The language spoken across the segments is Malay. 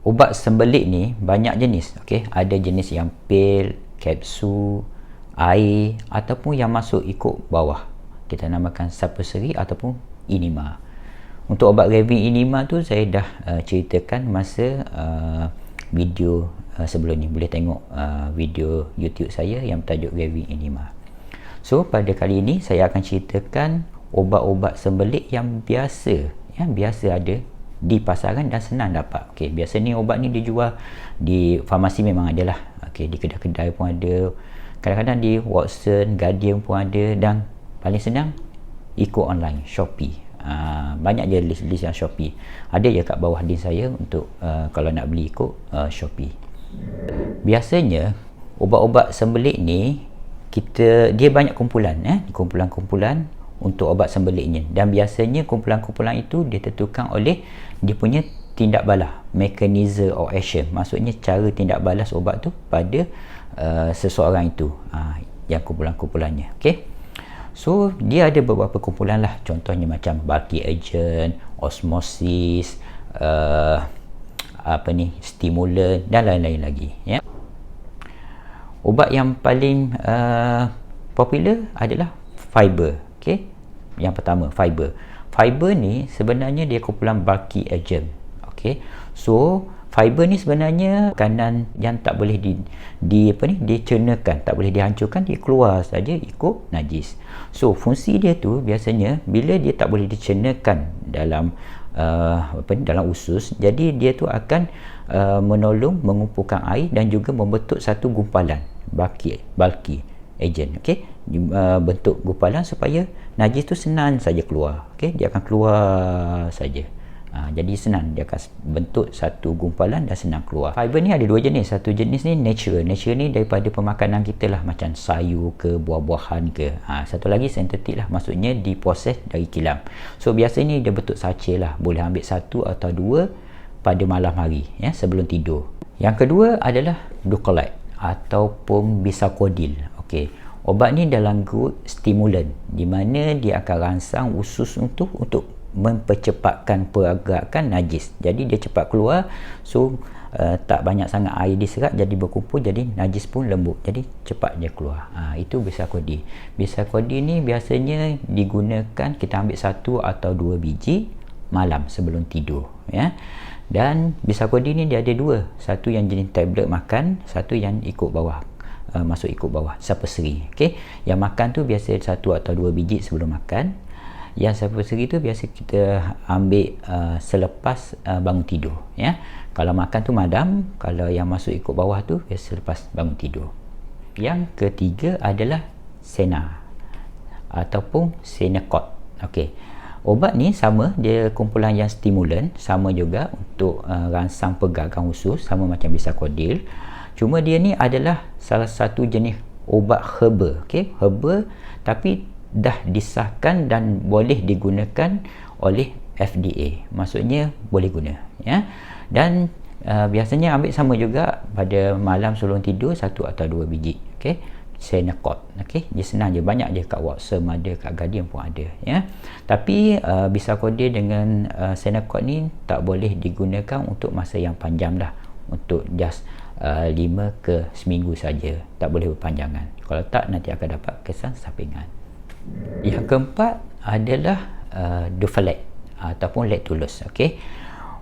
Ubat sembelit ni banyak jenis. Okey, ada jenis yang pil, kapsul, air ataupun yang masuk ikut bawah. Kita namakan suppository ataupun enema. Untuk obat raving enema tu saya dah ceritakan masa video sebelum ni. Boleh tengok video YouTube saya yang bertajuk raving enema. So pada kali ini saya akan ceritakan obat-obat sembelit yang biasa ada di pasaran dan senang dapat. Okey, biasa ni obat ni dijual di farmasi, memang ada lah. Okey, di kedai-kedai pun ada. Kadang-kadang di Watson, Guardian pun ada, dan paling senang ikut online, Shopee. Banyak je list-list yang Shopee. Ada je kat bawah link saya untuk kalau nak beli ikut Shopee. Biasanya obat-obat sembelit ni dia banyak kumpulan, kumpulan-kumpulan untuk obat sembelitnya, dan biasanya kumpulan-kumpulan itu ditentukan oleh dia punya tindak balas, mechanism of action, maksudnya cara tindak balas obat tu pada seseorang itu, yang kumpulan-kumpulannya. Okey, so dia ada beberapa kumpulan lah, contohnya macam bulky agent, osmosis, stimulan dan lain-lain lagi, ya. Ubat yang paling popular adalah fiber. Okey, yang pertama fiber. Fiber ni sebenarnya dia kumpulan bulky agent. Okey, so fiber ni sebenarnya makanan yang tak boleh dicernakan, tak boleh dihancurkan, dia keluar saja ikut najis. So fungsi dia tu biasanya bila dia tak boleh dicernakan dalam dalam usus, jadi dia tu akan menolong mengumpulkan air dan juga membentuk satu gumpalan bulky agent. Okey, bentuk gumpalan supaya najis tu senang saja keluar. Okey, dia akan keluar saja. Jadi senang, dia akan bentuk satu gumpalan dan senang keluar. Fiber ni ada dua jenis. Satu jenis ni natural. Natural ni daripada pemakanan kita lah, macam sayur ke, buah-buahan ke. Satu lagi sintetik lah, maksudnya diproses dari kilang. So biasa ni dia bentuk sachet lah, boleh ambil satu atau dua pada malam hari, ya, sebelum tidur. Yang kedua adalah Ducholite ataupun Bisacodyl. Okey, obat ni dalam grup stimulan, di mana dia akan rangsang usus untuk mempercepatkan pergerakan najis. Jadi dia cepat keluar, so tak banyak sangat air diserap, jadi berkumpul, jadi najis pun lembut, jadi cepat dia keluar. Itu Bisacodyl. Bisacodyl ni biasanya digunakan, kita ambil satu atau dua biji malam sebelum tidur, ya. Dan Bisacodyl ni dia ada dua, satu yang jenis tablet makan, satu yang ikut bawah, masuk ikut bawah, suppository. Okey, yang makan tu biasa satu atau dua biji sebelum makan. Yang suppository tu biasa kita ambil selepas bangun tidur, ya. Kalau makan tu malam, kalau yang masuk ikut bawah tu biasa selepas bangun tidur. Yang ketiga adalah Senna ataupun Senacort. Okey, obat ni sama, dia kumpulan yang stimulan, sama juga untuk rangsang pergerakan usus, sama macam Bisacodyl. Cuma dia ni adalah salah satu jenis obat herba. Okey, herba, tapi dah disahkan dan boleh digunakan oleh FDA, maksudnya boleh guna, ya. Dan biasanya ambil sama juga pada malam sebelum tidur, satu atau dua biji. Okey, Senacort. Okey, dia senang je, banyak je kat Watson ada, kat Guardian pun ada, ya. Tapi Bisacodyl dengan Senacort ni tak boleh digunakan untuk masa yang panjang lah, untuk just 5 ke seminggu saja, tak boleh berpanjangan. Kalau tak, nanti akan dapat kesan sampingan. Yang keempat adalah Dufilate ataupun Lactulose. Okey,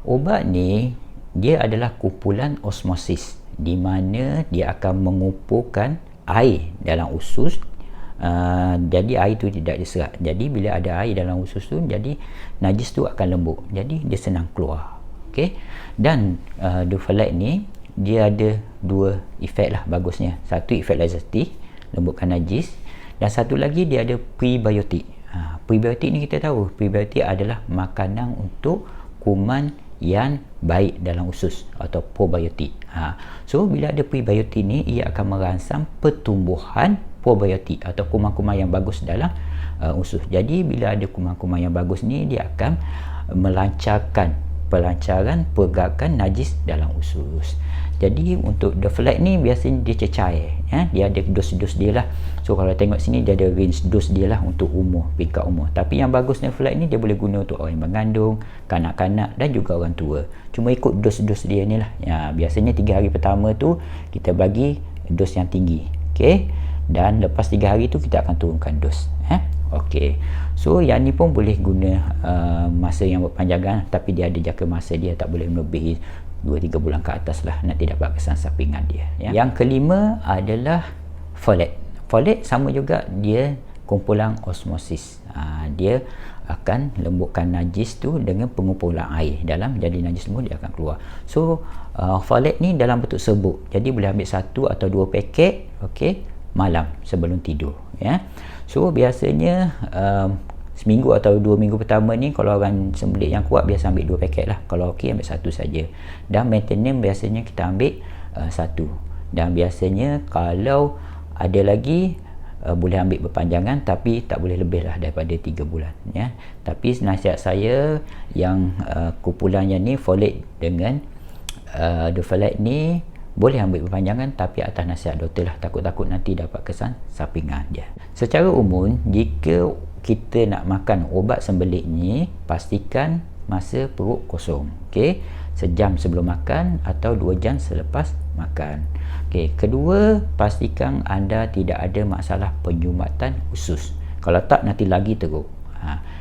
obat ni dia adalah kumpulan osmosis, di mana dia akan mengumpulkan air dalam usus. Jadi air tu tidak diserap, jadi bila ada air dalam usus tu, jadi najis tu akan lembut, jadi dia senang keluar. Okey, dan Dufilate ni dia ada dua efek lah bagusnya. Satu, efek laxatif, lembutkan najis, dan satu lagi dia ada prebiotik. Prebiotik ni kita tahu, prebiotik adalah makanan untuk kuman yang baik dalam usus atau probiotik. So bila ada prebiotik ni, ia akan merangsang pertumbuhan probiotik atau kuman-kuman yang bagus dalam usus. Jadi bila ada kuman-kuman yang bagus ni, dia akan melancarkan pelancaran pergerakan najis dalam usus. Jadi untuk the flag ni biasanya dia cecair, ya? Dia ada dos-dos dia lah. So kalau tengok sini dia ada range dos dia lah untuk umur, peringkat umur. Tapi yang bagusnya flag ni dia boleh guna untuk orang yang mengandung, kanak-kanak dan juga orang tua. Cuma ikut dos-dos dia ni lah. Ya, biasanya 3 hari pertama tu kita bagi dos yang tinggi, okey. Dan lepas 3 hari tu kita akan turunkan dos, okey. So yang ni pun boleh guna masa yang berpanjangan, tapi dia ada jangka masa dia, tak boleh melebihi 2-3 bulan ke atas lah, nanti dapat kesan sampingan dia, ya. Yang kelima adalah folate. Folate sama juga, dia kumpulan osmosis. Dia akan lembutkan najis tu dengan pengumpulan air dalam, jadi najis semua dia akan keluar. So folate ni dalam bentuk serbuk, jadi boleh ambil 1 atau 2 paket, okey, malam sebelum tidur, ya. So biasanya seminggu atau 2 minggu pertama ni, kalau orang sembelit yang kuat biasa ambil 2 paket lah. Kalau okey ambil 1 saja. Dan maintenance biasanya kita ambil 1. Dan biasanya kalau ada lagi boleh ambil berpanjangan, tapi tak boleh lebih lah daripada 3 bulan, ya. Tapi nasihat saya yang kumpulan yang ni folate dengan Dofalite ni boleh ambil berpanjangan, tapi atas nasihat doktor lah, takut-takut nanti dapat kesan sampingan dia. Secara umum, jika kita nak makan ubat sembelit ni, pastikan masa perut kosong, okey, sejam sebelum makan atau 2 jam selepas makan. Okey, kedua, pastikan anda tidak ada masalah penyumbatan usus. Kalau tak, nanti lagi teruk.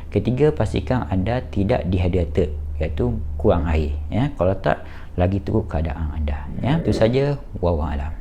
Ketiga, pastikan anda tidak dehydrated, iaitu kurang air, ya. Kalau tak, lagi teruk keadaan anda, ya. Itu saja, wallahu alam.